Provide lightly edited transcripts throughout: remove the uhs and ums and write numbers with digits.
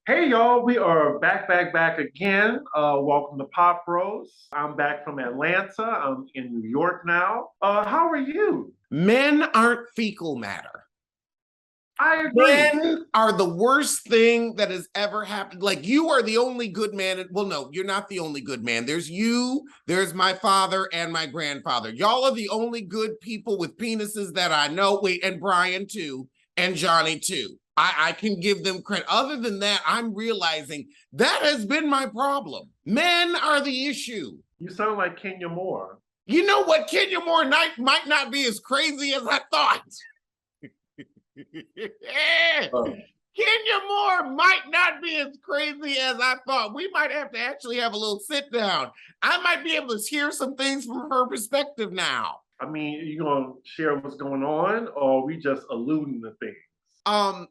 Hey y'all, we are back again. Welcome to Pop Bros. I'm back from Atlanta. I'm in New York now. How are you? Men aren't fecal matter. I agree. Men are the worst thing that has ever happened. Like, you are the only good man. Well, no, you're not the only good man. There's you, there's my father, and my grandfather. Y'all are the only good people with penises that I know. Wait, and Brian too, and Johnny too. I can give them credit. Other than that, I'm realizing that has been my problem. Men are the issue. You sound like Kenya Moore. You know what? Kenya Moore might not be as crazy as I thought. Kenya Moore might not be as crazy as I thought. We might have to actually have a little sit down. I might be able to hear some things from her perspective now. I mean, you gonna share what's going on, or are we just alluding to things?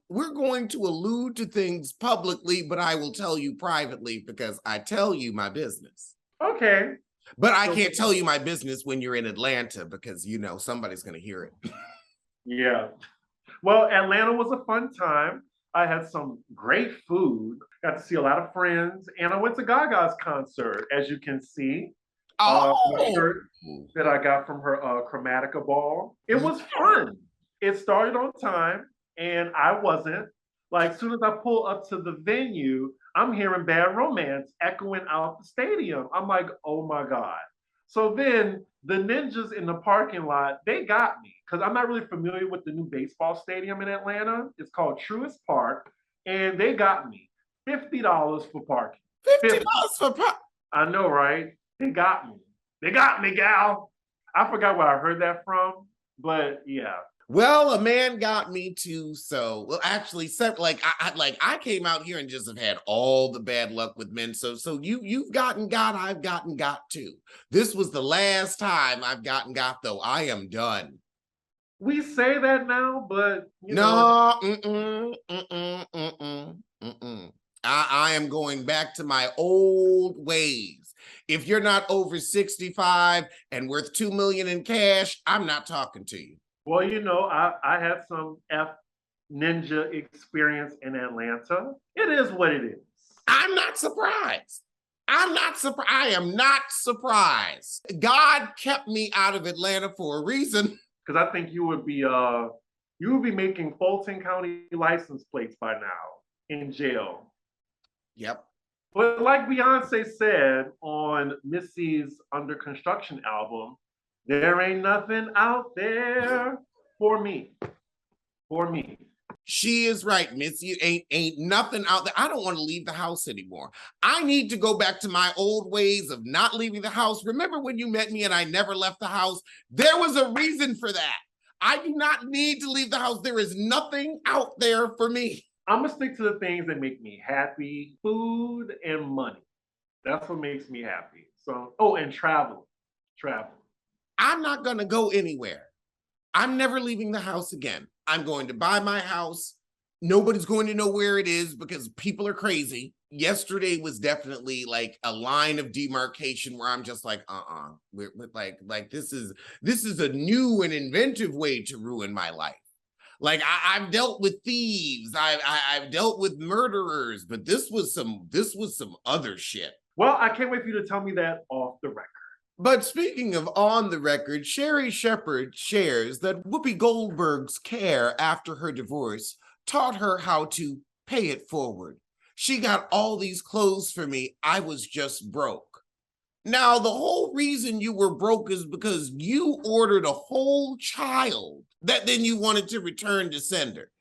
We're going to allude to things publicly, but I will tell you privately because I tell you my business. Okay. But I can't tell you my business when you're in Atlanta because, somebody's going to hear it. Yeah. Well, Atlanta was a fun time. I had some great food, got to see a lot of friends, and I went to Gaga's concert, as you can see. The shirt that I got from her Chromatica ball. It was fun. It started on time, and I wasn't. Like, as soon as I pull up to the venue, I'm hearing Bad Romance echoing out the stadium. I'm like, oh my God. So then the ninjas in the parking lot, they got me because I'm not really familiar with the new baseball stadium in Atlanta. It's called Truist Park, and they got me $50 for parking. $50 for parking? I know, right? They got me. They got me, gal. I forgot where I heard that from, but yeah. Well, a man got me too. So, well, actually, I came out here and just have had all the bad luck with men. So you've gotten got, I've gotten got too. This was the last time I've gotten got, though. I am done. We say that now, but I am going back to my old ways. If you're not over 65 and worth $2 million in cash, I'm not talking to you. Well, I had some ninja experience in Atlanta. It is what it is. I'm not surprised. I am not surprised. God kept me out of Atlanta for a reason. Because I think you would be making Fulton County license plates by now in jail. Yep. But like Beyonce said on Missy's Under Construction album, there ain't nothing out there for me. For me. She is right, Missy. Ain't nothing out there. I don't want to leave the house anymore. I need to go back to my old ways of not leaving the house. Remember when you met me and I never left the house? There was a reason for that. I do not need to leave the house. There is nothing out there for me. I'm going to stick to the things that make me happy. Food and money. That's what makes me happy. So, and travel. I'm not going to go anywhere. I'm never leaving the house again. I'm going to buy my house. Nobody's going to know where it is because people are crazy. Yesterday was definitely like a line of demarcation where I'm just like, we're like this is a new and inventive way to ruin my life. Like I've dealt with thieves, I've dealt with murderers, but this was some other shit. Well, I can't wait for you to tell me that off the record. But speaking of on the record, Sherri Shepherd shares that Whoopi Goldberg's care after her divorce taught her how to pay it forward. She got all these clothes for me. I was just broke. Now, the whole reason you were broke is because you ordered a whole child that then you wanted to return to sender.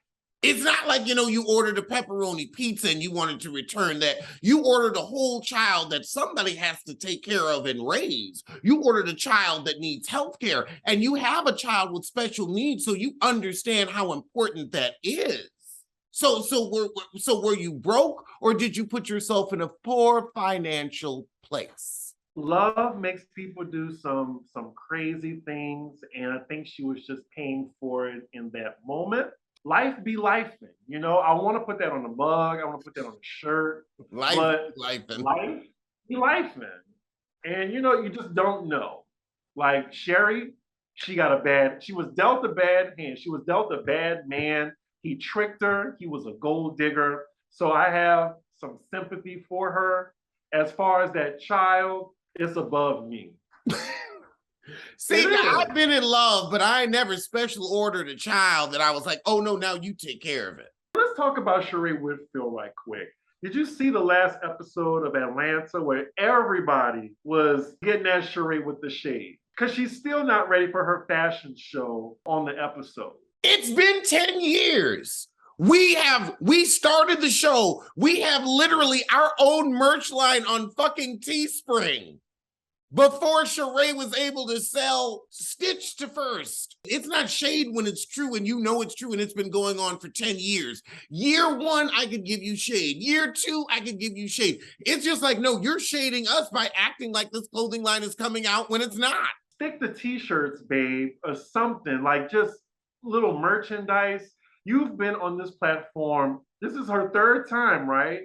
It's not like, you ordered a pepperoni pizza and you wanted to return that. You ordered a whole child that somebody has to take care of and raise. You ordered a child that needs health care, and you have a child with special needs, so you understand how important that is. So were you broke, or did you put yourself in a poor financial place? Love makes people do some crazy things, and I think she was just paying for it in that moment. Life be lifing, I want to put that on the mug. I want to put that on the shirt. Life be lifing. And you just don't know. Like Sherry, she was dealt a bad hand. She was dealt a bad man. He tricked her. He was a gold digger. So I have some sympathy for her. As far as that child, it's above me. See, I've been in love, but I never special ordered a child that I was like, oh no, now you take care of it. Let's talk about Sheree Whitfield right quick. Did you see the last episode of Atlanta where everybody was getting at Sheree with the shade? Because she's still not ready for her fashion show on the episode. It's been 10 years. We started the show. We have literally our own merch line on fucking Teespring before Sheree was able to sell Stitch to First. It's not shade when it's true and you know it's true and it's been going on for 10 years. Year one, I could give you shade. Year two, I could give you shade. It's just like, no, you're shading us by acting like this clothing line is coming out when it's not. Stick the t-shirts, babe, or something, like just little merchandise. You've been on this platform. This is her third time, right?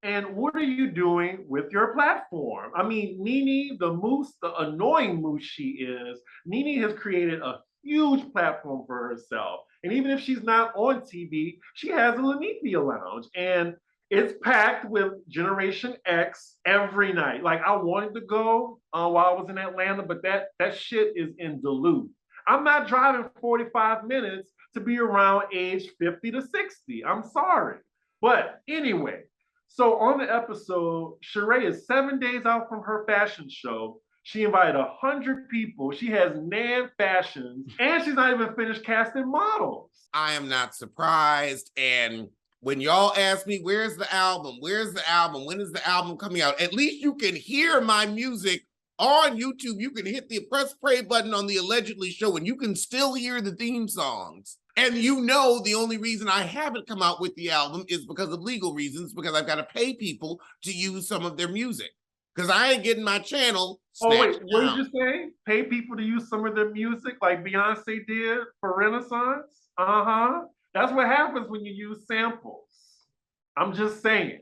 And what are you doing with your platform? I mean, Nene, the moose, the annoying moose she is, Nene has created a huge platform for herself. And even if she's not on TV, she has a Lanithia Lounge. And it's packed with Generation X every night. Like, I wanted to go while I was in Atlanta, but that shit is in Duluth. I'm not driving 45 minutes to be around age 50 to 60. I'm sorry. But anyway, so on the episode, Sheree is 7 days out from her fashion show. She invited 100 people. She has Nan fashions, and she's not even finished casting models. I am not surprised. And when y'all ask me, where's the album? Where's the album? When is the album coming out? At least you can hear my music on YouTube. You can hit the press play button on the Allegedly show, and you can still hear the theme songs. And you know the only reason I haven't come out with the album is because of legal reasons, because I've got to pay people to use some of their music. Because I ain't getting my channel snatched what down. did you say? Pay people to use some of their music like Beyonce did for Renaissance? Uh-huh. That's what happens when you use samples. I'm just saying.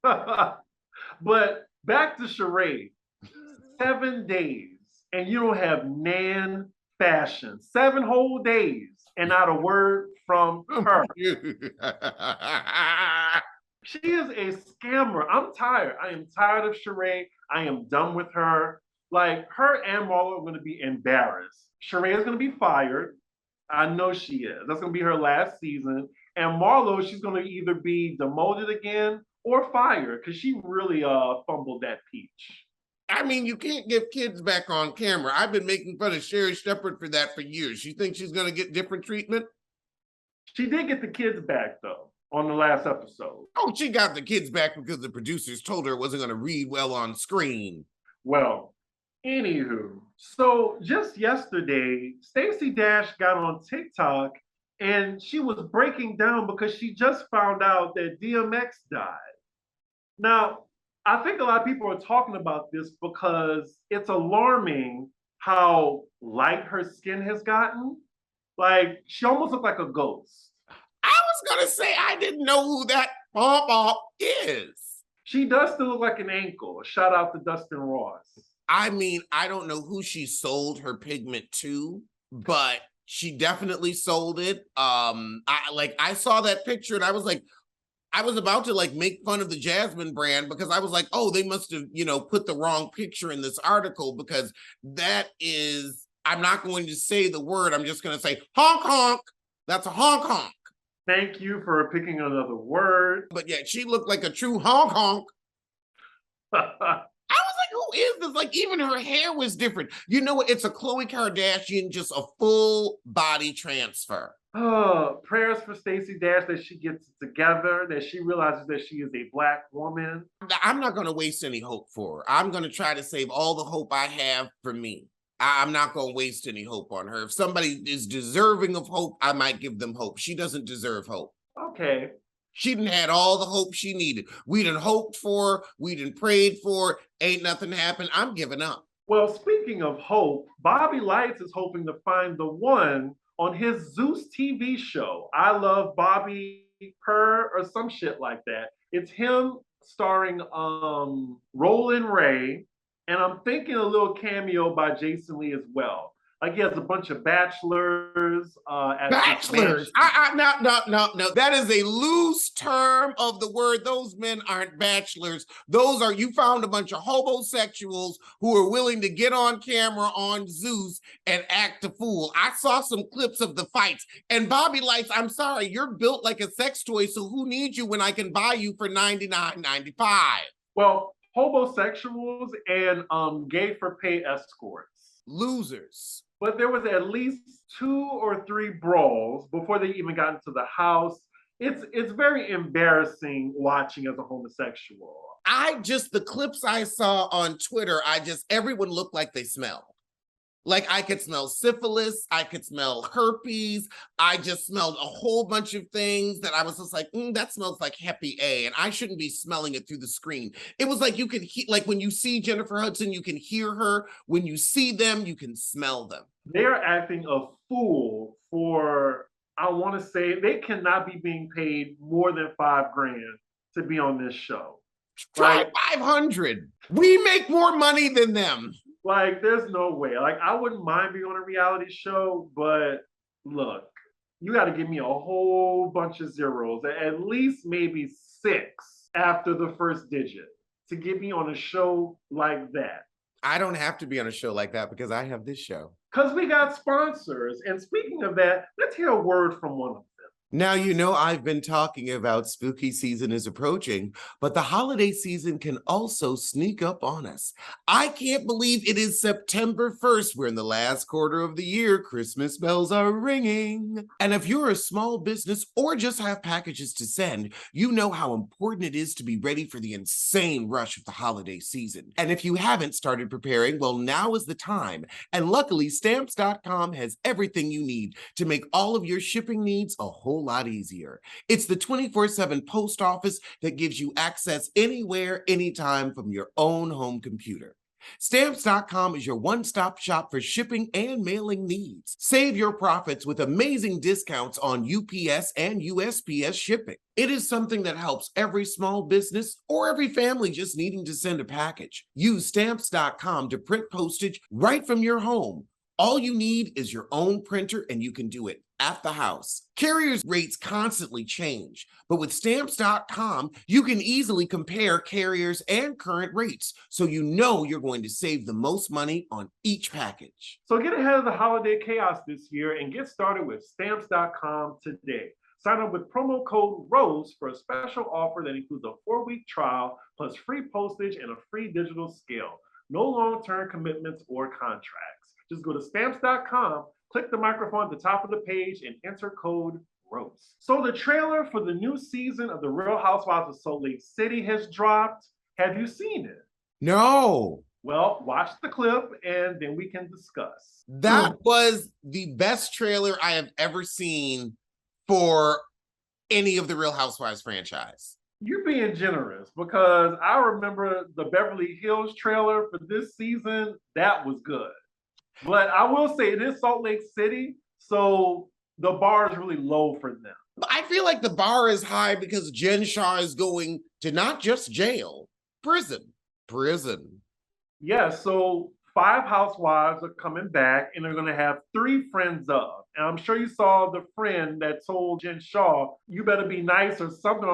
But back to Sheree. 7 days, and you don't have Nan fashion. 7 whole days. And not a word from her. She is a scammer. I'm tired. I am tired of Sheree. I am done with her. Like, her and Marlo are going to be embarrassed. Sheree is going to be fired. I know she is. That's going to be her last season. And Marlo, she's going to either be demoted again or fired because she really fumbled that peach. I mean, you can't give kids back on camera. I've been making fun of Sherri Shepherd for that for years. You think she's going to get different treatment? She did get the kids back, though, on the last episode. Oh, she got the kids back because the producers told her it wasn't going to read well on screen. Well, anywho, so just yesterday, Stacey Dash got on TikTok and she was breaking down because she just found out that DMX died. Now, I think a lot of people are talking about this because it's alarming how light her skin has gotten. Like, she almost looked like a ghost. I was going to say, I didn't know who that pop is. She does still look like an ankle. Shout out to Dustin Ross. I mean, I don't know who she sold her pigment to, but she definitely sold it. I saw that picture and I was like, I was about to like make fun of the Jasmine brand because I was like, oh, they must have, put the wrong picture in this article because that is, I'm not going to say the word. I'm just going to say honk honk. That's a honk honk. Thank you for picking another word. But yeah, she looked like a true honk honk. I was like, who is this? Like, even her hair was different. You know what? It's a Khloe Kardashian, just a full body transfer. Oh, prayers for Stacey Dash that she gets it together, that she realizes that she is a Black woman. I'm not going to waste any hope for her. I'm going to try to save all the hope I have for me. I'm not going to waste any hope on her. If somebody is deserving of hope, I might give them hope. She doesn't deserve hope. Okay. She didn't had all the hope she needed. We done hoped for her. We done prayed for her. Ain't nothing happened. I'm giving up. Well, speaking of hope, Bobby Lytes is hoping to find the one on his Zeus TV show. I Love Bobby Purr or some shit like that. It's him starring Roland Ray, and I'm thinking a little cameo by Jason Lee as well. Like he has a bunch of bachelors at this Bachelors. No. That is a loose term of the word. Those men aren't bachelors. Those are, you found a bunch of homosexuals who are willing to get on camera on Zeus and act a fool. I saw some clips of the fights. And Bobby Lytes, I'm sorry, you're built like a sex toy, so who needs you when I can buy you for $99.95? Well, homosexuals and gay for pay escorts. Losers. But there was at least 2 or 3 brawls before they even got into the house. It's very embarrassing watching as a homosexual. The clips I saw on Twitter, everyone looked like they smelled. Like I could smell syphilis, I could smell herpes. I just smelled a whole bunch of things that I was just like, that smells like Heppy A, and I shouldn't be smelling it through the screen. It was like you could like when you see Jennifer Hudson, you can hear her. When you see them, you can smell them. They're acting a fool for, I want to say, they cannot be being paid more than $5,000 to be on this show. Try 500. We make more money than them. Like, there's no way. Like, I wouldn't mind being on a reality show, but look, you got to give me a whole bunch of zeros, at least maybe 6 after the first digit to get me on a show like that. I don't have to be on a show like that because I have this show. Because we got sponsors. And speaking of that, let's hear a word from one of them. Now, you know, I've been talking about spooky season is approaching, but the holiday season can also sneak up on us. I can't believe it is September 1st. We're in the last quarter of the year. Christmas bells are ringing. And if you're a small business or just have packages to send, you know how important it is to be ready for the insane rush of the holiday season. And if you haven't started preparing, well, now is the time. And luckily, Stamps.com has everything you need to make all of your shipping needs a whole lot easier. It's the 24/7 post office that gives you access anywhere, anytime from your own home computer. Stamps.com is your one-stop shop for shipping and mailing needs. Save your profits with amazing discounts on UPS and USPS shipping. It is something that helps every small business or every family just needing to send a package. Use Stamps.com to print postage right from your home. All you need is your own printer, and you can do it at the house. Carriers' rates constantly change, but with Stamps.com, you can easily compare carriers and current rates, so you know you're going to save the most money on each package. So get ahead of the holiday chaos this year and get started with Stamps.com today. Sign up with promo code ROSE for a special offer that includes a 4-week trial plus free postage and a free digital scale. No long-term commitments or contracts. Just go to Stamps.com, click the microphone at the top of the page, and enter code ROSE. So the trailer for the new season of The Real Housewives of Salt Lake City has dropped. Have you seen it? No. Well, watch the clip and then we can discuss. That was the best trailer I have ever seen for any of the Real Housewives franchise. You're being generous because I remember the Beverly Hills trailer for this season. That was good. But I will say it is Salt Lake City, so the bar is really low for them. I feel like the bar is high because Jen Shah is going to not just jail, prison. Yeah, so 5 housewives are coming back and they're going to have 3 friends of. And I'm sure you saw the friend that told Jen Shah, you better be nice or something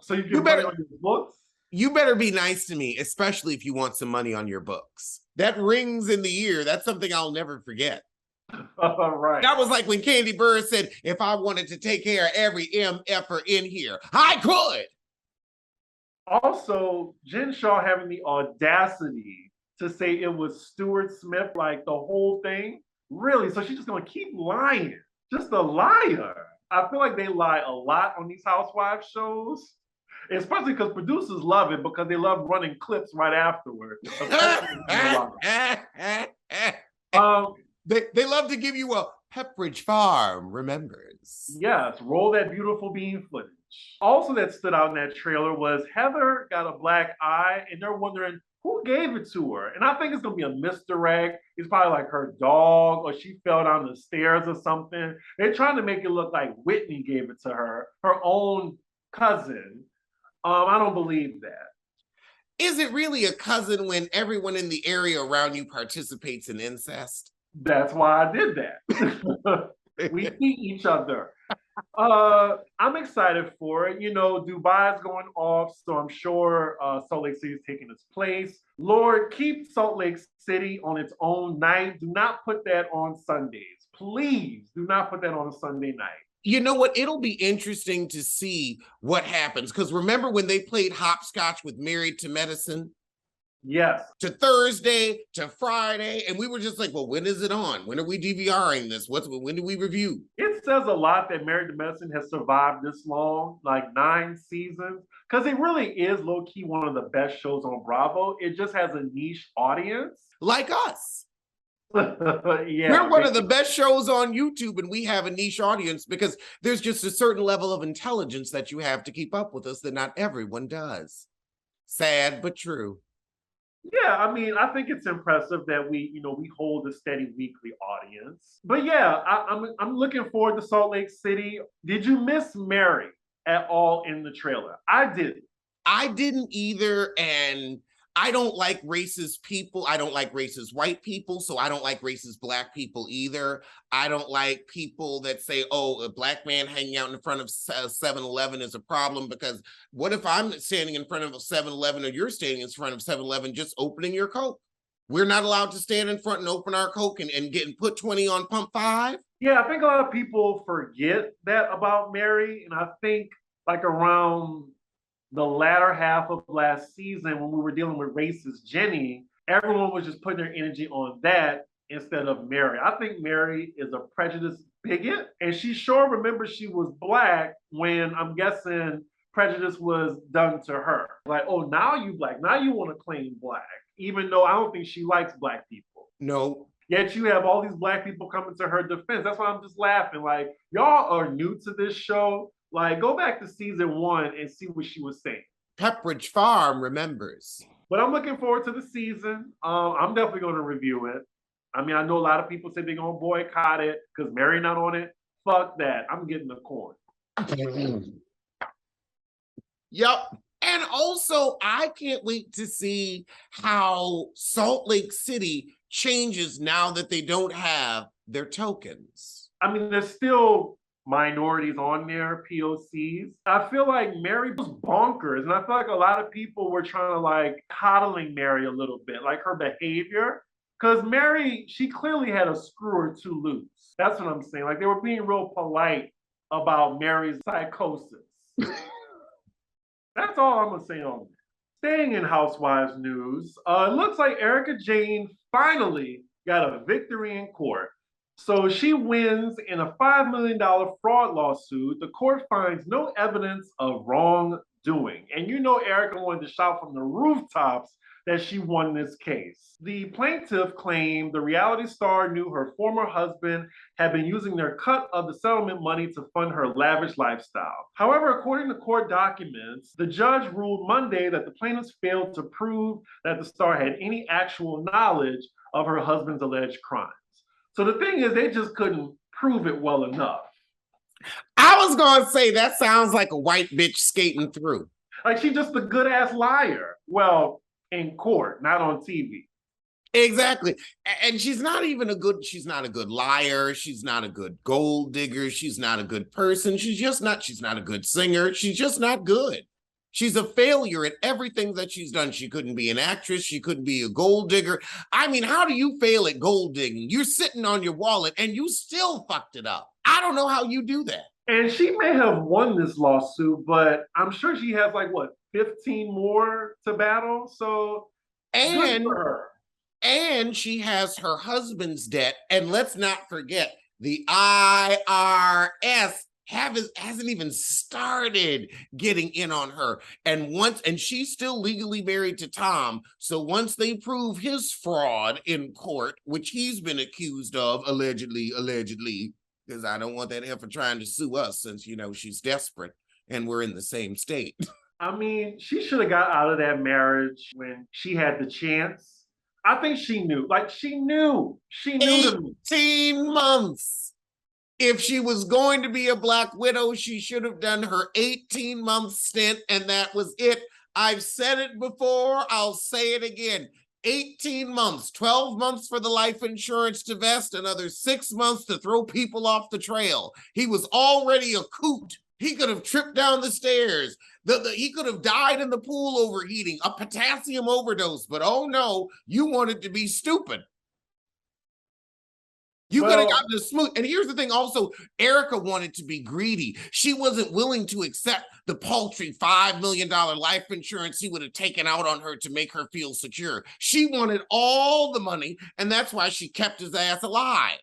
so you can money on your books. You better be nice to me, especially if you want some money on your books. That rings in the ear. That's something I'll never forget. Right. That was like when Candy Bird said, if I wanted to take care of every MFer in here, I could. Also, Jen Shah having the audacity to say it was Stuart Smith, like the whole thing. Really? So she's just going to keep lying. Just a liar. I feel like they lie a lot on these housewives shows. Especially because producers love it because they love running clips right afterward. They love to give you a Pepperidge Farm remembers. Yes, roll that beautiful bean footage. Also that stood out in that trailer was Heather got a black eye and they're wondering who gave it to her. And I think it's going to be a misdirect. It's probably like her dog or she fell down the stairs or something. They're trying to make it look like Whitney gave it to her own cousin. I don't believe that. Is it really a cousin when everyone in the area around you participates in incest? That's why I did that. We see each other. I'm excited for it. You know, Dubai's going off, so I'm sure Salt Lake City is taking its place. Lord, keep Salt Lake City on its own night. Do not put that on Sundays. Please do not put that on a Sunday night. You know what? It'll be interesting to see what happens. Because remember when they played hopscotch with Married to Medicine? Yes. To Thursday, to Friday. And we were just like, well, when is it on? When are we DVRing this? When do we review? It says a lot that Married to Medicine has survived this long, like 9 seasons, because it really is low-key one of the best shows on Bravo. It just has a niche audience. Like us. Yeah, we're one of the best shows on YouTube, and we have a niche audience because there's just a certain level of intelligence that you have to keep up with us that not everyone does. Sad, but true. Yeah, I mean, I think it's impressive that we hold a steady weekly audience. But yeah, I'm looking forward to Salt Lake City. Did you miss Mary at all in the trailer? I didn't. I didn't either, and I don't like racist people. I don't like racist white people, so I don't like racist Black people either. I don't like people that say, oh, a Black man hanging out in front of 7-Eleven is a problem, because what if I'm standing in front of a 7-Eleven or you're standing in front of 7-Eleven just opening your Coke? We're not allowed to stand in front and open our Coke and getting put 20 on pump 5? Yeah, I think a lot of people forget that about Mary, and I think like around the latter half of last season when we were dealing with racist Jenny, everyone was just putting their energy on that instead of Mary. I think Mary is a prejudiced bigot, and she sure remembers she was Black when I'm guessing prejudice was done to her. Like, oh, now you Black, now you want to claim Black, even though I don't think she likes Black people. No. Yet you have all these Black people coming to her defense. That's why I'm just laughing. Like, y'all are new to this show. Like, go back to season 1 and see what she was saying. Pepperidge Farm remembers. But I'm looking forward to the season. I'm definitely going to review it. I mean, I know a lot of people say they're going to boycott it because Mary not on it. Fuck that. I'm getting the corn. Yep. And also, I can't wait to see how Salt Lake City changes now that they don't have their tokens. I mean, there's still minorities on there, POCs. I feel like Mary was bonkers, and I feel like a lot of people were trying to like coddling Mary a little bit, like her behavior. Because Mary, she clearly had a screw or two loose. That's what I'm saying. Like they were being real polite about Mary's psychosis. That's all I'm gonna say on that. Staying in Housewives news, it looks like Erika Jayne finally got a victory in court. So she wins in a $5 million fraud lawsuit. The court finds no evidence of wrongdoing. And you know Erika wanted to shout from the rooftops that she won this case. The plaintiff claimed the reality star knew her former husband had been using their cut of the settlement money to fund her lavish lifestyle. However, according to court documents, the judge ruled Monday that the plaintiffs failed to prove that the star had any actual knowledge of her husband's alleged crimes. So the thing is, they just couldn't prove it well enough. I was going to say, that sounds like a white bitch skating through. Like she's just a good ass liar. Well, in court, not on TV. Exactly. And she's not a good liar. She's not a good gold digger. She's not a good person. She's not a good singer. She's just not good. She's a failure at everything that she's done. She couldn't be an actress. She couldn't be a gold digger. I mean, how do you fail at gold digging? You're sitting on your wallet and you still fucked it up. I don't know how you do that. And she may have won this lawsuit, but I'm sure she has 15 more to battle. So good for her. And she has her husband's debt. And let's not forget, the IRS hasn't even started getting in on her. And she's still legally married to Tom. So once they prove his fraud in court, which he's been accused of, allegedly, because I don't want that heifer trying to sue us since, she's desperate and we're in the same state. I mean, she should have got out of that marriage when she had the chance. I think she knew. She knew. 18 months. If she was going to be a Black widow, she should have done her 18-month stint, and that was it. I've said it before. I'll say it again. 18 months, 12 months for the life insurance to vest, another 6 months to throw people off the trail. He was already a coot. He could have tripped down the stairs. He could have died in the pool overheating, a potassium overdose, but oh no, you wanted to be stupid. You could have gotten a smooth. And here's the thing also, Erika wanted to be greedy. She wasn't willing to accept the paltry $5 million life insurance he would have taken out on her to make her feel secure. She wanted all the money, and that's why she kept his ass alive.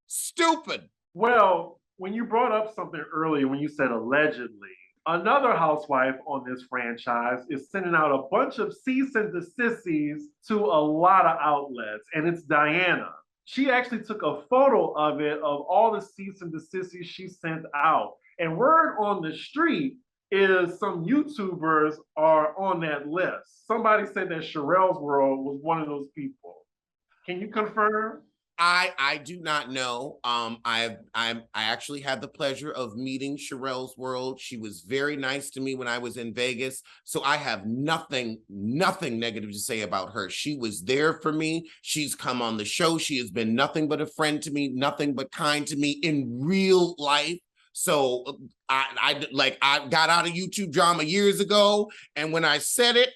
Stupid. Well, when you brought up something earlier, when you said allegedly, another housewife on this franchise is sending out a bunch of cease and desists to a lot of outlets, and it's Diana. She actually took a photo of it, of all the cease and desists she sent out. And word on the street is some YouTubers are on that list. Somebody said that Sherelle's World was one of those people. Can you confirm? I do not know. I actually had the pleasure of meeting Sherelle's World. She was very nice to me when I was in Vegas. So I have nothing negative to say about her. She was there for me. She's come on the show. She has been nothing but a friend to me, nothing but kind to me in real life. So I got out of YouTube drama years ago, and when I said it,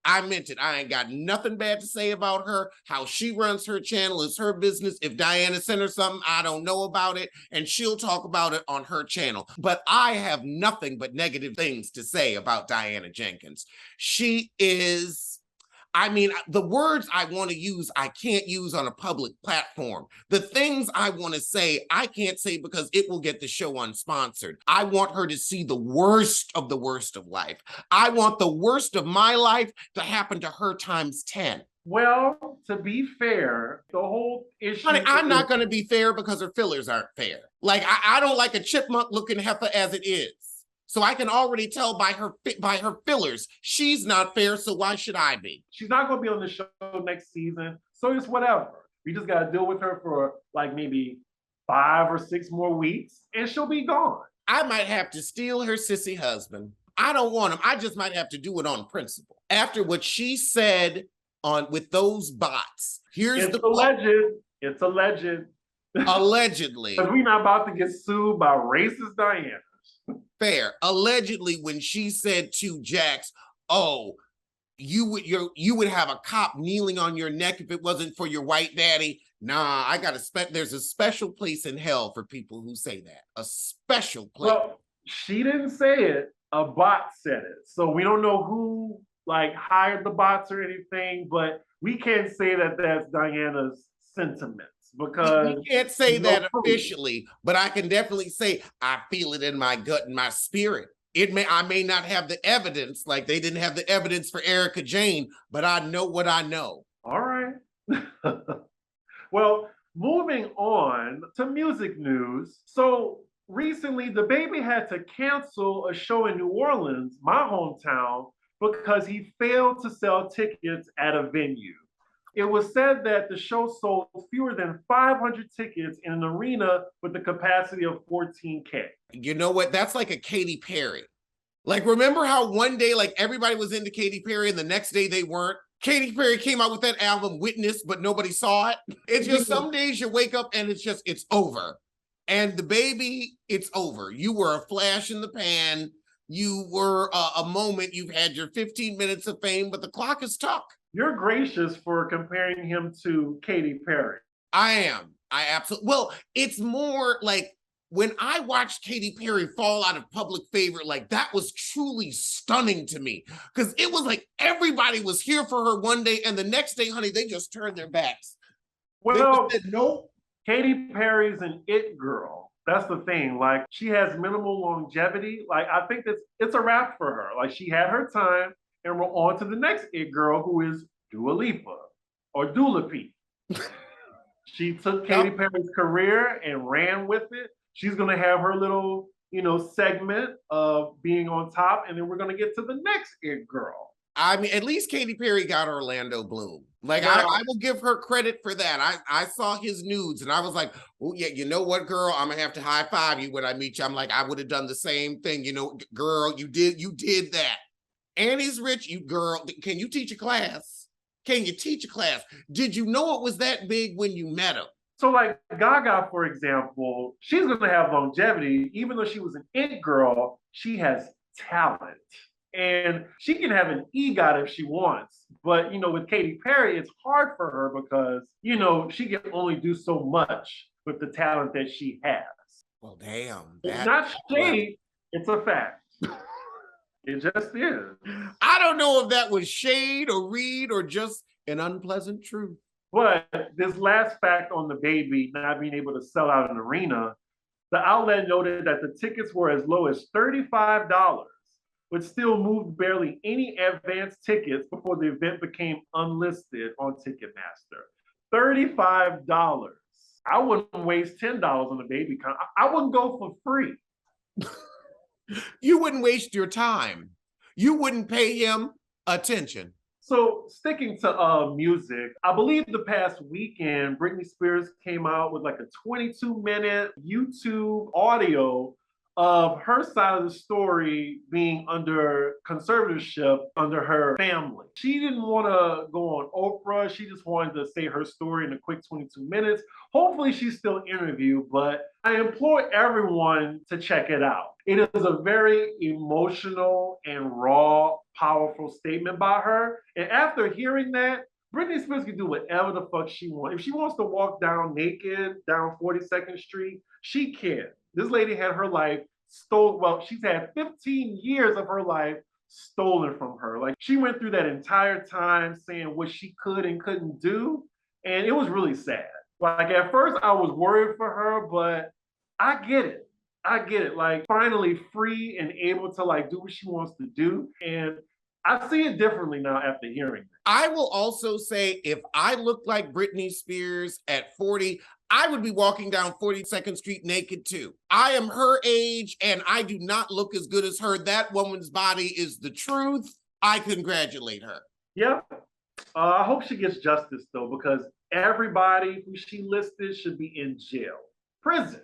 I meant it. I ain't got nothing bad to say about her. How she runs her channel is her business. If Diana sent her something, I don't know about it, and she'll talk about it on her channel. But I have nothing but negative things to say about Diana Jenkins. She is, I mean, the words I want to use, I can't use on a public platform. The things I want to say, I can't say because it will get the show unsponsored. I want her to see the worst of life. I want the worst of my life to happen to her times 10. Well, to be fair, the whole issue... Honey, I'm not going to be fair because her fillers aren't fair. Like, I don't like a chipmunk-looking heifer as it is. So I can already tell by her fillers, she's not fair, so why should I be? She's not going to be on the show next season, so it's whatever. We just got to deal with her for like maybe 5 or 6 more weeks, and she'll be gone. I might have to steal her sissy husband. I don't want him. I just might have to do it on principle. After what she said with those bots, it's alleged. It's alleged. Allegedly. Because we're not about to get sued by racist Diana. Fair. Allegedly, when she said to Jax, oh, you would have a cop kneeling on your neck if it wasn't for your white daddy. Nah, there's a special place in hell for people who say that. A special place. Well, she didn't say it. A bot said it. So we don't know who hired the bots or anything, but we can't say that that's Diana's sentiments. Because we can't say that officially, but I can definitely say I feel it in my gut and my spirit. I may not have the evidence, like they didn't have the evidence for Erika Jayne, but I know what I know. All right. Well, moving on to music news. So recently, DaBaby had to cancel a show in New Orleans, my hometown, because he failed to sell tickets at a venue. It was said that the show sold fewer than 500 tickets in an arena with a capacity of 14K. You know what? That's like a Katy Perry. Like, remember how one day, everybody was into Katy Perry and the next day they weren't? Katy Perry came out with that album, Witness, but nobody saw it. It's just some days you wake up and it's over. And DaBaby, it's over. You were a flash in the pan. You were a moment. You've had your 15 minutes of fame, but the clock is stuck. You're gracious for comparing him to Katy Perry. I am. I absolutely. Well, it's more like when I watched Katy Perry fall out of public favor, that was truly stunning to me. Because it was like everybody was here for her one day, and the next day, honey, they just turned their backs. Well, nope. Katy Perry's an it girl. That's the thing. She has minimal longevity. I think it's a wrap for her. She had her time. And we're on to the next it girl, who is Dua Lipa or Dula P. She took Katy Perry's career and ran with it. She's going to have her little, segment of being on top, and then we're going to get to the next it girl. I mean, at least Katy Perry got Orlando Bloom. I will give her credit for that. I saw his nudes and I was like, oh yeah, you know what, girl? I'm gonna have to high five you when I meet you. I'm like, I would have done the same thing. Girl, you did that. And he's rich, you girl. Can you teach a class? Can you teach a class? Did you know it was that big when you met him? So like Gaga, for example, she's gonna have longevity. Even though she was an it girl, she has talent. And she can have an EGOT if she wants. But, with Katy Perry, it's hard for her because, she can only do so much with the talent that she has. Well, damn. It's not shade, it's a fact. It just is. I don't know if that was shade or read or just an unpleasant truth. But this last fact on DaBaby not being able to sell out an arena, the outlet noted that the tickets were as low as $35, but still moved barely any advance tickets before the event became unlisted on Ticketmaster. $35. I wouldn't waste $10 on DaBaby. I wouldn't go for free. You wouldn't waste your time. You wouldn't pay him attention. So sticking to music, I believe the past weekend, Britney Spears came out with like a 22-minute YouTube audio of her side of the story being under conservatorship under her family. She didn't want to go on Oprah. She just wanted to say her story in a quick 22 minutes. Hopefully she's still interviewed, but I implore everyone to check it out. It is a very emotional and raw, powerful statement by her. And after hearing that, Britney Spears can do whatever the fuck she wants. If she wants to walk down naked down 42nd Street, she can. This lady had her life stolen. Well, she's had 15 years of her life stolen from her. Like, she went through that entire time saying what she could and couldn't do. And it was really sad. Like, at first I was worried for her, but I get it. I get it. Like, finally free and able to like do what she wants to do. And I see it differently now after hearing it. I will also say, if I looked like Britney Spears at 40, I would be walking down 42nd Street naked too. I am her age and I do not look as good as her. That woman's body is the truth. I congratulate her. Yep. I hope she gets justice though, because everybody who she listed should be in jail. Prison.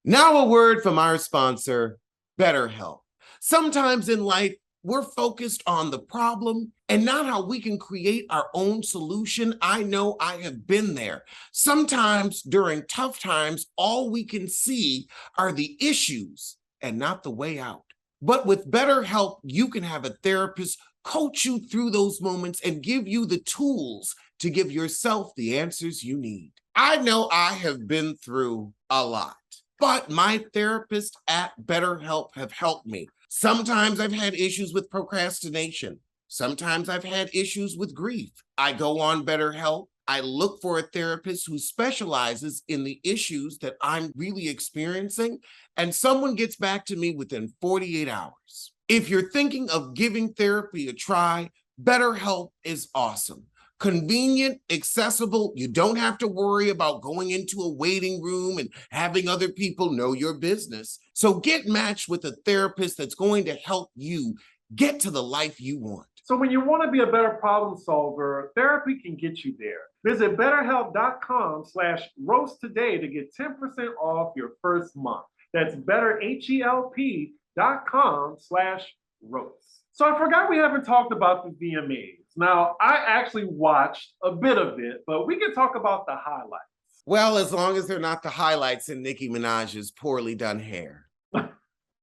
Now a word from our sponsor, BetterHelp. Sometimes in life, we're focused on the problem and not how we can create our own solution. I know I have been there. Sometimes during tough times, all we can see are the issues and not the way out. But with BetterHelp, you can have a therapist coach you through those moments and give you the tools to give yourself the answers you need. I know I have been through a lot, but my therapist at BetterHelp have helped me. Sometimes I've had issues with procrastination. Sometimes I've had issues with grief. I go on BetterHelp. I look for a therapist who specializes in the issues that I'm really experiencing, and someone gets back to me within 48 hours. If you're thinking of giving therapy a try, BetterHelp is awesome. Convenient, accessible. You don't have to worry about going into a waiting room and having other people know your business. So get matched with a therapist that's going to help you get to the life you want. So when you want to be a better problem solver, therapy can get you there. Visit betterhelp.com/roast today to get 10% off your first month. That's betterhelp.com/roast. So I forgot we haven't talked about the VMAs. Now, I actually watched a bit of it, but we can talk about the highlights. Well, as long as they're not the highlights in Nicki Minaj's poorly done hair.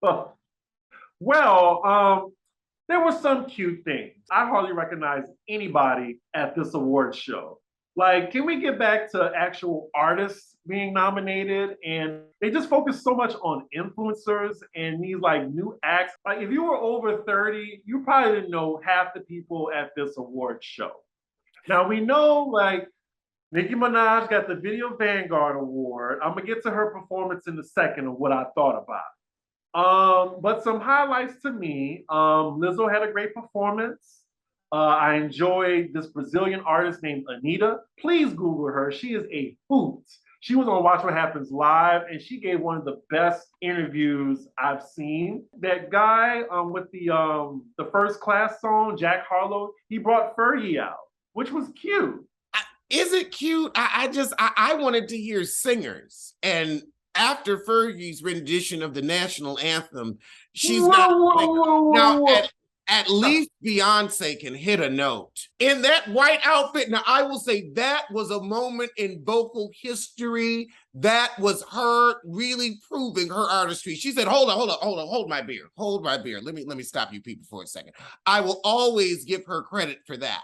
Well, there were some cute things. I hardly recognize anybody at this award show. Like, can we get back to actual artists being nominated? And they just focus so much on influencers and these like new acts. Like, if you were over 30, you probably didn't know half the people at this award show. Now we know like Nicki Minaj got the Video Vanguard Award. I'm gonna get to her performance in a second of what I thought about. But some highlights to me, Lizzo had a great performance. I enjoyed this Brazilian artist named Anitta. Please Google her. She is a hoot. She was on Watch What Happens Live, and she gave one of the best interviews I've seen. That guy with the First Class song, Jack Harlow, he brought Fergie out, which was cute. Is it cute? I wanted to hear singers. And after Fergie's rendition of the national anthem, she's not. At least Beyonce can hit a note. In that white outfit, now I will say that was a moment in vocal history. That was her really proving her artistry. She said, hold on, hold my beer. Hold my beer. Let me stop you people for a second. I will always give her credit for that.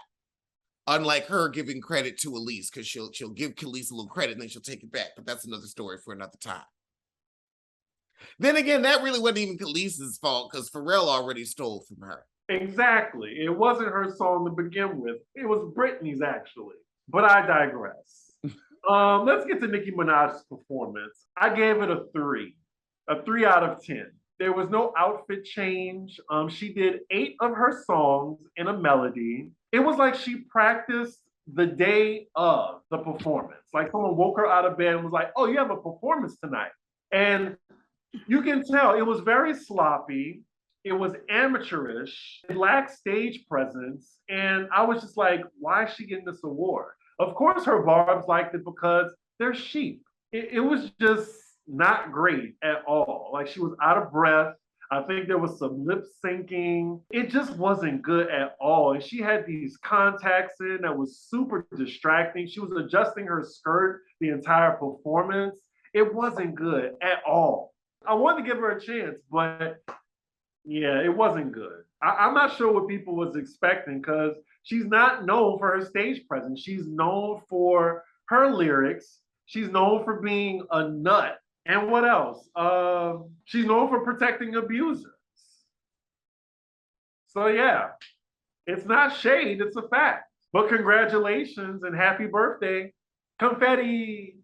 Unlike her giving credit to Elise, because she'll give Khalees a little credit and then she'll take it back. But that's another story for another time. Then again, that really wasn't even Khalees's fault because Pharrell already stole from her. Exactly. It wasn't her song to begin with. It was Britney's, actually. But I digress. Let's get to Nicki Minaj's performance. I gave it a 3 out of 10. There was no outfit change. She did 8 of her songs in a melody. It was like she practiced the day of the performance. Like someone woke her out of bed and was like, oh, you have a performance tonight. And you can tell it was very sloppy. It was amateurish. It lacked stage presence. And I was just like, why is she getting this award? Of course, her barbs liked it because they're sheep. It was just not great at all. Like she was out of breath. I think there was some lip syncing. It just wasn't good at all. And she had these contacts in that was super distracting. She was adjusting her skirt the entire performance. It wasn't good at all. I wanted to give her a chance, but yeah, it wasn't good. I'm not sure what people was expecting because she's not known for her stage presence. She's known for her lyrics. She's known for being a nut. And what else? She's known for protecting abusers. So yeah, it's not shade, it's a fact. But congratulations and happy birthday, confetti.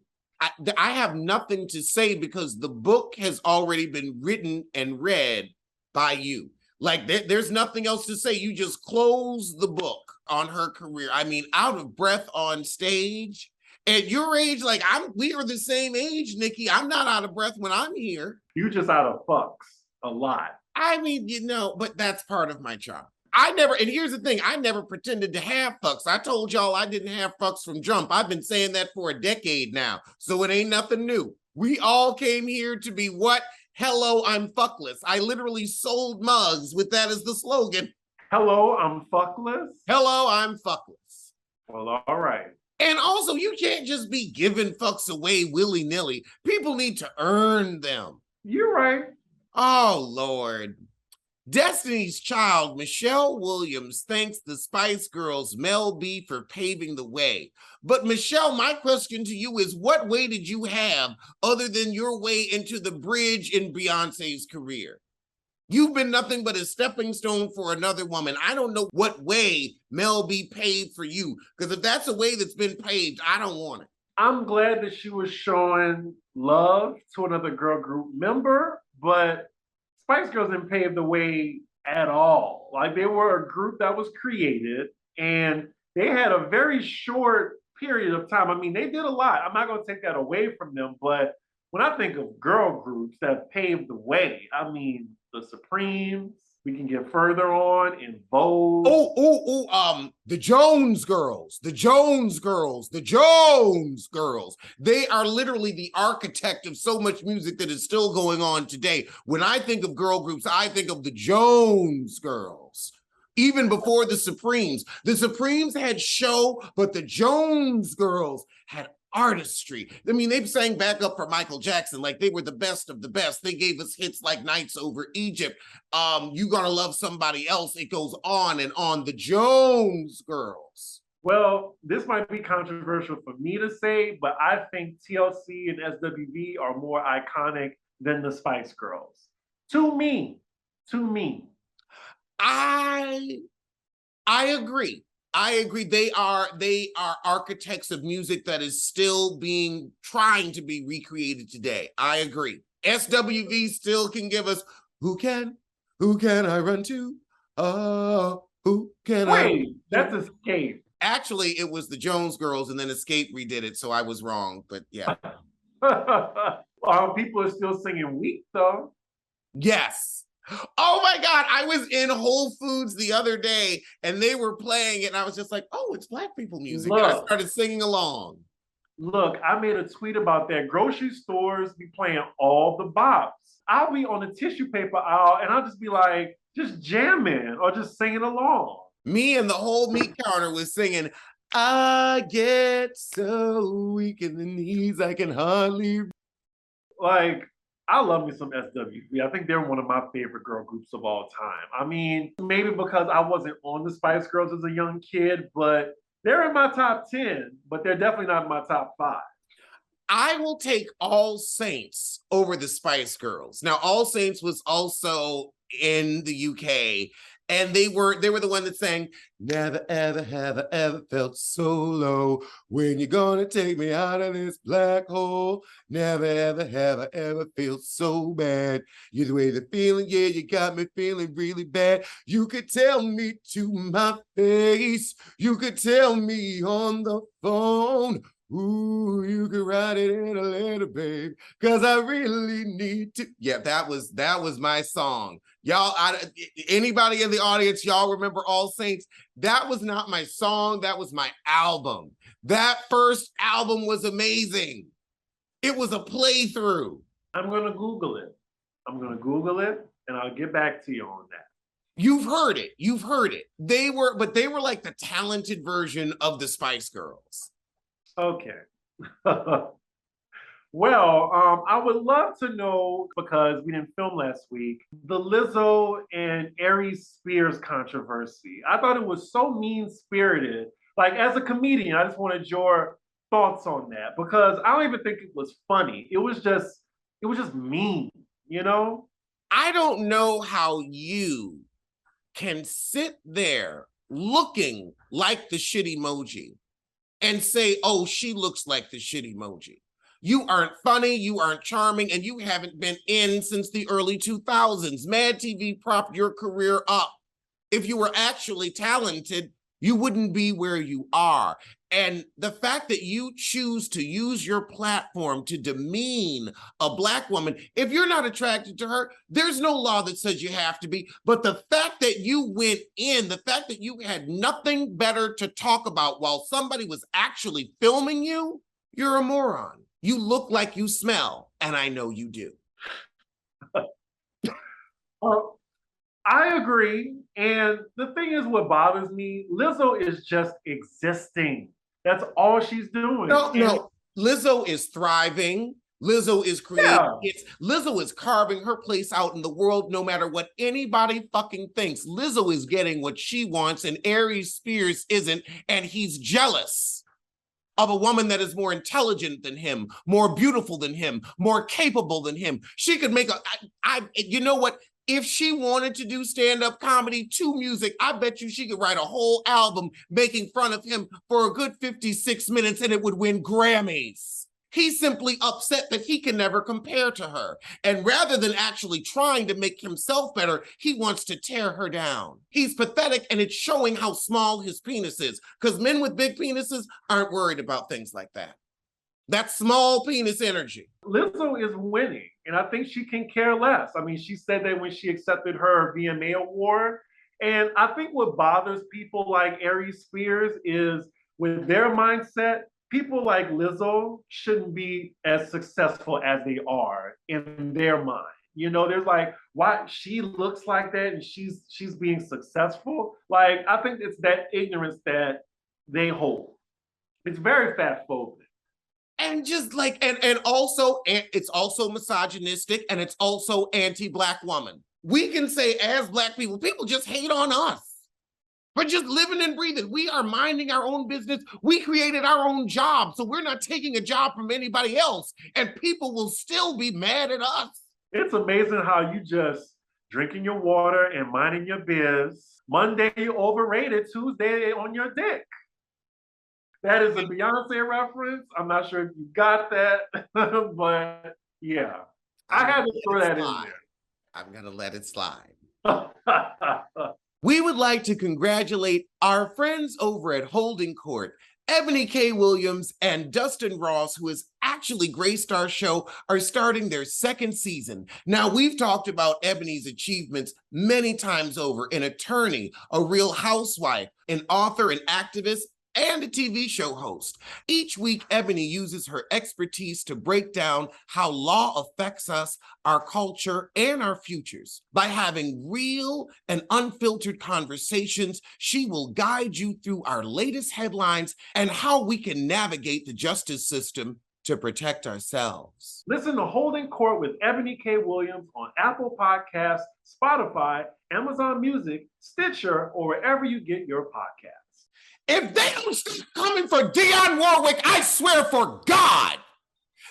I have nothing to say because the book has already been written and read by you. Like there's nothing else to say. You just close the book on her career. I mean, out of breath on stage. At your age, like we are the same age, Nicki. I'm not out of breath when I'm here. You just out of fucks a lot. I mean, but that's part of my job. And here's the thing, I never pretended to have fucks. I told y'all I didn't have fucks from jump. I've been saying that for a decade now, so it ain't nothing new. We all came here to be what? Hello, I'm fuckless. I literally sold mugs with that as the slogan. Hello, I'm fuckless? Hello, I'm fuckless. Well, all right. And also, you can't just be giving fucks away willy-nilly. People need to earn them. You're right. Oh, Lord. Destiny's Child, Michelle Williams, thanks the Spice Girls, Mel B, for paving the way. But Michelle, my question to you is, what way did you have other than your way into the bridge in Beyonce's career? You've been nothing but a stepping stone for another woman. I don't know what way Mel B paved for you, because if that's a way that's been paved, I don't want it. I'm glad that she was showing love to another girl group member, but Spice Girls didn't pave the way at all. Like they were a group that was created and they had a very short period of time. I mean, they did a lot. I'm not going to take that away from them, but when I think of girl groups that paved the way, I mean, the Supremes, we can get further on in Vogue. The Jones Girls, the Jones Girls, the Jones Girls. They are literally the architect of so much music that is still going on today. When I think of girl groups, I think of the Jones Girls. Even before the Supremes. The Supremes had show, but the Jones Girls had artistry. I mean, they sang back up for Michael Jackson like they were the best of the best. They gave us hits like Nights Over Egypt. You Gonna Love Somebody Else. It goes on and on. The Jones Girls. Well, this might be controversial for me to say, but I think TLC and SWV are more iconic than the Spice Girls. To me. I agree. They are architects of music that is still trying to be recreated today. I agree. SWV still can give us who can I run to? Oh, who can I? Wait, that's Escape. Actually, it was the Jones Girls and then Escape redid it, so I was wrong, but yeah. People are still singing Weak though. Yes. Oh my God, I was in Whole Foods the other day and they were playing it and I was just like, oh, it's Black people music. And I started singing along. Look, I made a tweet about that. Grocery stores be playing all the bops. I'll be on the tissue paper aisle and I'll just be like, just jamming or just singing along. Me and the whole meat counter was singing, I get so weak in the knees, I can hardly. Like, I love me some SWV. I think they're one of my favorite girl groups of all time. I mean, maybe because I wasn't on the Spice Girls as a young kid, but they're in my top 10, but they're definitely not in my top 5. I will take All Saints over the Spice Girls. Now, All Saints was also in the UK, and they were the one that sang, never, ever, have I ever felt so low. When you're gonna take me out of this black hole? Never, ever, have I ever felt so bad. You're the way the feeling, yeah, you got me feeling really bad. You could tell me to my face. You could tell me on the phone. Ooh, you could write it in a letter, babe, because I really need to. Yeah, that was my song. Y'all, anybody in the audience, y'all remember All Saints? That was not my song. That was my album. That first album was amazing. It was a playthrough. I'm going to Google it. And I'll get back to you on that. You've heard it. They were like the talented version of the Spice Girls. Okay. Well, I would love to know, because we didn't film last week, the Lizzo and Aries Spears controversy. I thought it was so mean-spirited. Like, as a comedian, I just wanted your thoughts on that, because I don't even think it was funny. It was just mean, you know? I don't know how you can sit there looking like the shit emoji and say, oh, she looks like the shit emoji. You aren't funny, you aren't charming, and you haven't been in since the early 2000s. Mad TV propped your career up. If you were actually talented, you wouldn't be where you are. And the fact that you choose to use your platform to demean a Black woman, if you're not attracted to her, there's no law that says you have to be. But the fact that you went in, the fact that you had nothing better to talk about while somebody was actually filming you, you're a moron. You look like you smell, and I know you do. I agree. And the thing is, what bothers me, Lizzo is just existing. That's all she's doing. No. Lizzo is thriving. Lizzo is creating. Yeah. Lizzo is carving her place out in the world, no matter what anybody fucking thinks. Lizzo is getting what she wants, and Aries Spears isn't, and he's jealous of a woman that is more intelligent than him, more beautiful than him, more capable than him. She could make you know what? If she wanted to do stand-up comedy to music, I bet you she could write a whole album making fun of him for a good 56 minutes, and it would win Grammys. He's simply upset that he can never compare to her. And rather than actually trying to make himself better, he wants to tear her down. He's pathetic, and it's showing how small his penis is, because men with big penises aren't worried about things like that. That's small penis energy. Lizzo is winning, and I think she can care less. I mean, she said that when she accepted her VMA award. And I think what bothers people like Aries Spears is, with their mindset, people like Lizzo shouldn't be as successful as they are in their mind. You know, there's like, why she looks like that and she's being successful. Like, I think it's that ignorance that they hold. It's very fat-phobic. And just like, and also, it's also misogynistic, and it's also anti-Black woman. We can say, as Black people just hate on us for just living and breathing. We are minding our own business. We created our own job, so we're not taking a job from anybody else, and people will still be mad at us. It's amazing how you just drinking your water and minding your biz. Monday, you overrated. Tuesday, on your dick. That is a Beyonce reference. I'm not sure if you got that, but yeah. I had to throw that in there. I'm going to let it slide. We would like to congratulate our friends over at Holding Court. Ebony K. Williams and Dustin Ross, who has actually graced our show, are starting their second season. Now, we've talked about Ebony's achievements many times over: an attorney, a real housewife, an author, an activist. and a TV show host. Each week, Ebony uses her expertise to break down how law affects us, our culture, and our futures. By having real and unfiltered conversations, she will guide you through our latest headlines and how we can navigate the justice system to protect ourselves. Listen to Holding Court with Ebony K. Williams on Apple Podcasts, Spotify, Amazon Music, Stitcher, or wherever you get your podcasts. If they don't stop coming for Dionne Warwick, I swear for God.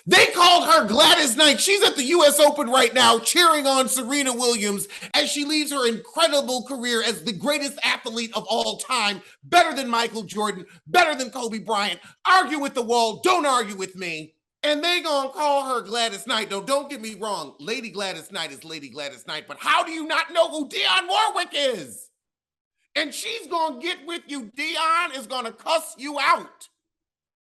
They called her Gladys Knight. She's at the US Open right now cheering on Serena Williams as she leaves her incredible career as the greatest athlete of all time, better than Michael Jordan, better than Kobe Bryant. Argue with the wall, don't argue with me. And they gonna call her Gladys Knight. No, don't get me wrong. Lady Gladys Knight is Lady Gladys Knight, but how do you not know who Dionne Warwick is? And she's gonna get with you. Dionne is gonna cuss you out.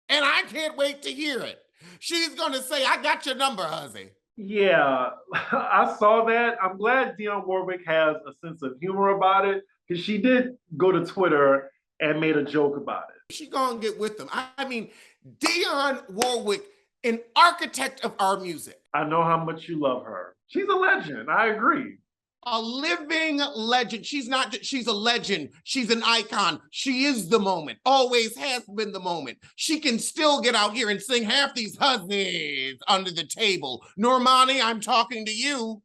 And I can't wait to hear it. She's gonna say, I got your number, huzzy. Yeah, I saw that. I'm glad Dionne Warwick has a sense of humor about it, because she did go to Twitter and made a joke about it. She gonna get with them. I mean, Dionne Warwick, an architect of our music. I know how much you love her. She's a legend. I agree. A living legend. She's a legend. She's an icon. She is the moment. Always has been the moment. She can still get out here and sing half these huzzies under the table. Normani, I'm talking to you.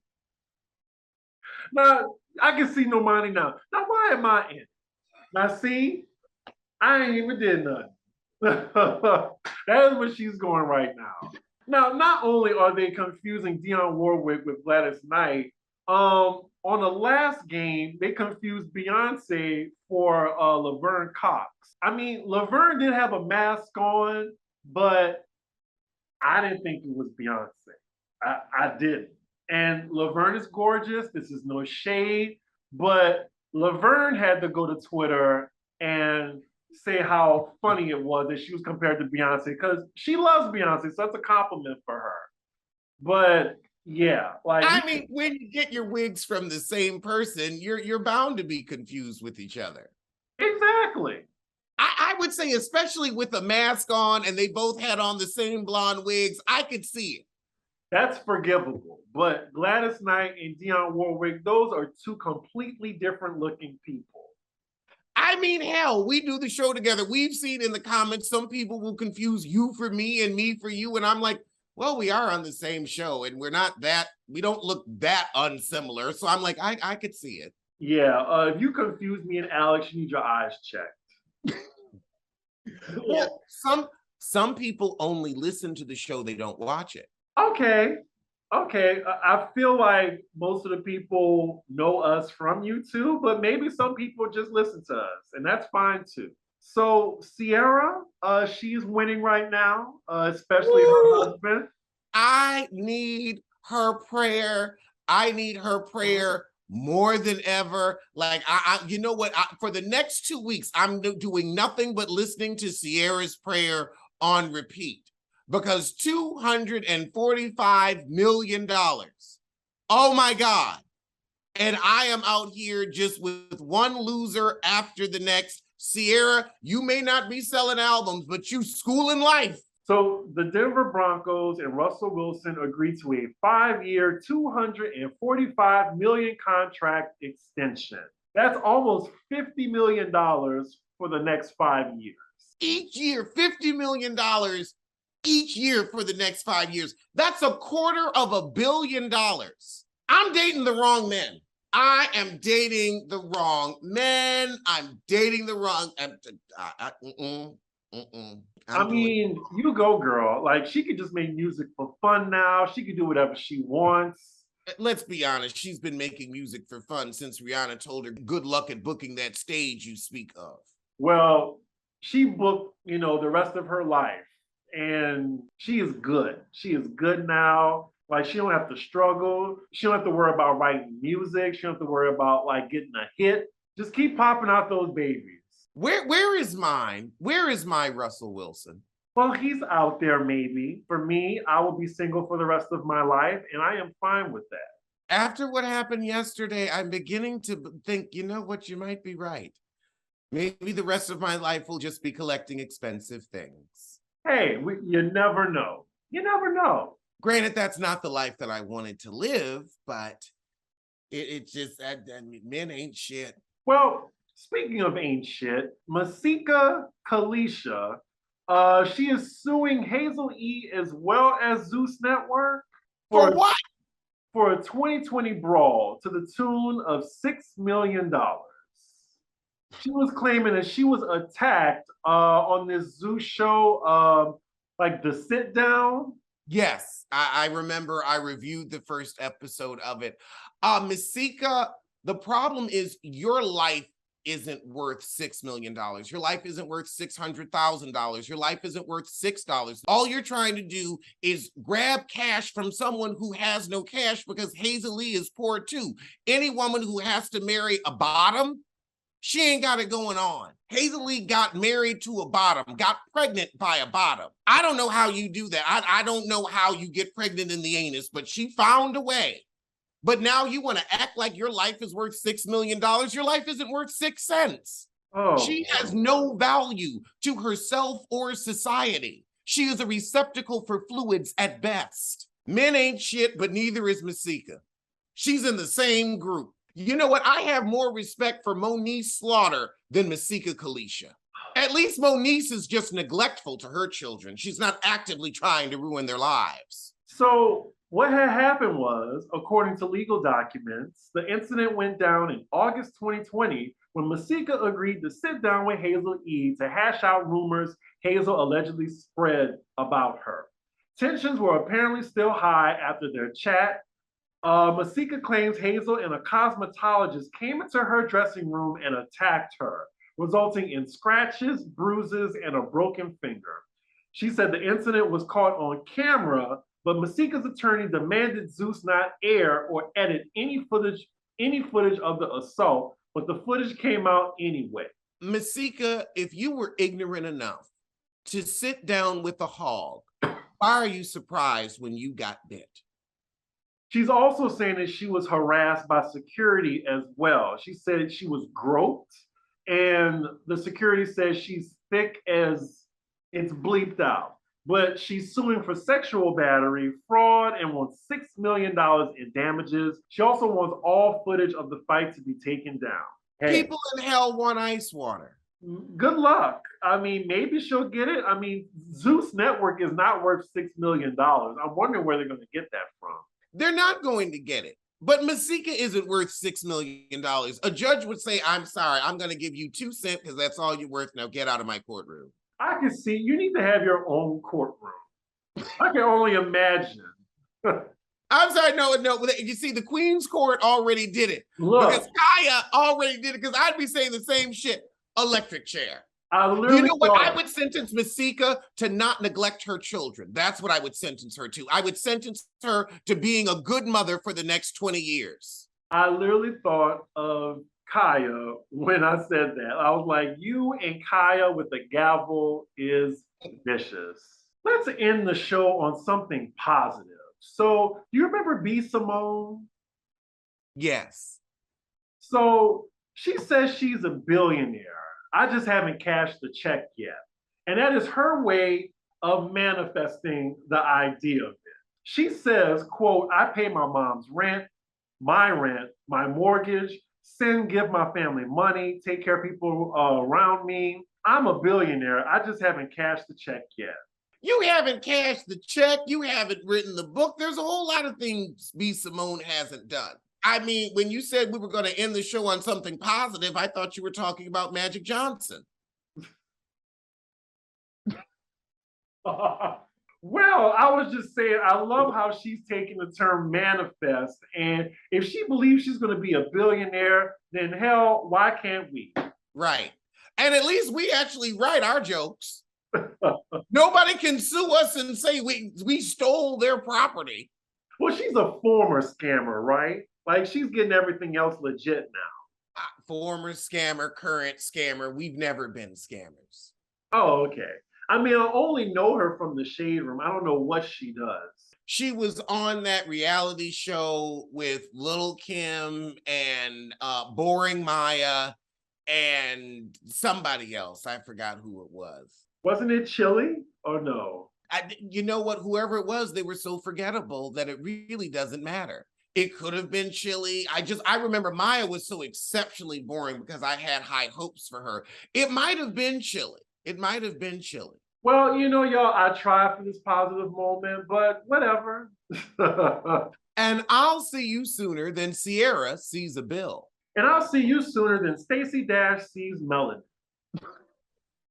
Now, I can see Normani now. Now, why am I in? Now, see, I ain't even did nothing. That is where she's going right now. Now, not only are they confusing Dionne Warwick with Gladys Knight, on the last game, they confused Beyonce for Laverne Cox. I mean, Laverne did have a mask on, but I didn't think it was Beyonce. I didn't. And Laverne is gorgeous. This is no shade, but Laverne had to go to Twitter and say how funny it was that she was compared to Beyonce, because she loves Beyonce, so that's a compliment for her. But yeah, like, I mean, when you get your wigs from the same person, you're bound to be confused with each other. Exactly. I would say, especially with a mask on and they both had on the same blonde wigs, I could see it. That's forgivable. But Gladys Knight and Dionne Warwick, those are two completely different looking people. I mean, hell, we do the show together. We've seen in the comments, some people will confuse you for me and me for you. And I'm like, well, we are on the same show and we don't look that unsimilar. So I'm like, I could see it. Yeah, if you confuse me and Alex, you need your eyes checked. Well, some people only listen to the show, they don't watch it. Okay. I feel like most of the people know us from YouTube, but maybe some people just listen to us, and that's fine too. So Ciara, she's winning right now, especially her husband. I need her prayer. I need her prayer more than ever. Like, you know what? For the next 2 weeks, I'm doing nothing but listening to Ciara's prayer on repeat, because $245 million. Oh my God. And I am out here just with one loser after the next. Ciara, you may not be selling albums, but you schooling life. So the Denver Broncos and Russell Wilson agreed to a 5-year, $245 million contract extension. That's almost $50 million for the next 5 years. Each year, $50 million each year for the next 5 years. That's $250 million. I'm dating the wrong men. I am dating the wrong men. I'm dating the wrong. I mean, you go, girl. Like, she could just make music for fun now. She could do whatever she wants. Let's be honest. She's been making music for fun since Rihanna told her, good luck at booking that stage you speak of. Well, she booked, the rest of her life. And she is good. She is good now. Like, she don't have to struggle. She don't have to worry about writing music. She don't have to worry about, like, getting a hit. Just keep popping out those babies. Where is mine? Where is my Russell Wilson? Well, he's out there maybe. For me, I will be single for the rest of my life, and I am fine with that. After what happened yesterday, I'm beginning to think, you know what, you might be right. Maybe the rest of my life will just be collecting expensive things. Hey, you never know. You never know. Granted, that's not the life that I wanted to live, but it just, I mean, men ain't shit. Well, speaking of ain't shit, Masika Kalisha, she is suing Hazel E as well as Zeus Network For what? for a 2020 brawl to the tune of $6 million. She was claiming that she was attacked on this Zeus show, like the sit down. Yes, I remember I reviewed the first episode of it. Masika, the problem is your life isn't worth $6 million. Your life isn't worth $600,000. Your life isn't worth $6. All you're trying to do is grab cash from someone who has no cash because Hazel Lee is poor too. Any woman who has to marry a bottom, she ain't got it going on. Hazel Lee got married to a bottom, got pregnant by a bottom. I don't know how you do that. I don't know how you get pregnant in the anus, but she found a way. But now you want to act like your life is worth $6 million. Your life isn't worth 6 cents. Oh. She has no value to herself or society. She is a receptacle for fluids at best. Men ain't shit, but neither is Masika. She's in the same group. You know what? I have more respect for Moniece Slaughter than Masika Kalisha. At least Moniece is just neglectful to her children. She's not actively trying to ruin their lives. So what had happened was, according to legal documents, the incident went down in August 2020 when Masika agreed to sit down with Hazel E to hash out rumors Hazel allegedly spread about her. Tensions were apparently still high after their chat. Masika claims Hazel and a cosmetologist came into her dressing room and attacked her, resulting in scratches, bruises, and a broken finger. She said the incident was caught on camera, but Masika's attorney demanded Zeus not air or edit any footage of the assault, but the footage came out anyway. Masika, if you were ignorant enough to sit down with a hog, why are you surprised when you got bit? She's also saying that she was harassed by security as well. She said she was groped, and the security says she's thick as it's bleeped out. But she's suing for sexual battery, fraud, and wants $6 million in damages. She also wants all footage of the fight to be taken down. Hey, people in hell want ice water. Good luck. I mean, maybe she'll get it. I mean, Zeus Network is not worth $6 million. I'm wondering where they're going to get that from. They're not going to get it. But Masika isn't worth $6 million. A judge would say, I'm sorry, I'm going to give you 2 cents because that's all you're worth. Now get out of my courtroom. I can see you need to have your own courtroom. I can only imagine. I'm sorry, no. You see, the Queen's Court already did it. Look, because Kaya already did it, because I'd be saying the same shit. Electric chair. You know what? I would sentence Masika to not neglect her children. That's what I would sentence her to. I would sentence her to being a good mother for the next 20 years. I literally thought of Kaya when I said that. I was like, you and Kaya with the gavel is vicious. Let's end the show on something positive. So, do you remember B. Simone? Yes. So, she says she's a billionaire. I just haven't cashed the check yet. And that is her way of manifesting the idea of it. She says, quote, I pay my mom's rent, my mortgage, give my family money, take care of people around me. I'm a billionaire. I just haven't cashed the check yet. You haven't cashed the check. You haven't written the book. There's a whole lot of things B. Simone hasn't done. I mean, when you said we were going to end the show on something positive, I thought you were talking about Magic Johnson. Well, I was just saying, I love how she's taking the term manifest. And if she believes she's going to be a billionaire, then hell, why can't we? Right. And at least we actually write our jokes. Nobody can sue us and say we stole their property. Well, she's a former scammer, right? Like, she's getting everything else legit now. Former scammer, current scammer. We've never been scammers. Oh, okay. I mean, I only know her from the Shade Room. I don't know what she does. She was on that reality show with Little Kim and Boring Maya. and somebody else. I forgot who it was. Wasn't it Chili or no? You know what? Whoever it was, they were so forgettable that it really doesn't matter. It could have been Chili. I remember Maya was so exceptionally boring because I had high hopes for her. It might have been Chili. It might have been Chili. Well, you know, y'all, I tried for this positive moment, but whatever. And I'll see you sooner than Ciara sees a bill. And I'll see you sooner than Stacey Dash sees Melody.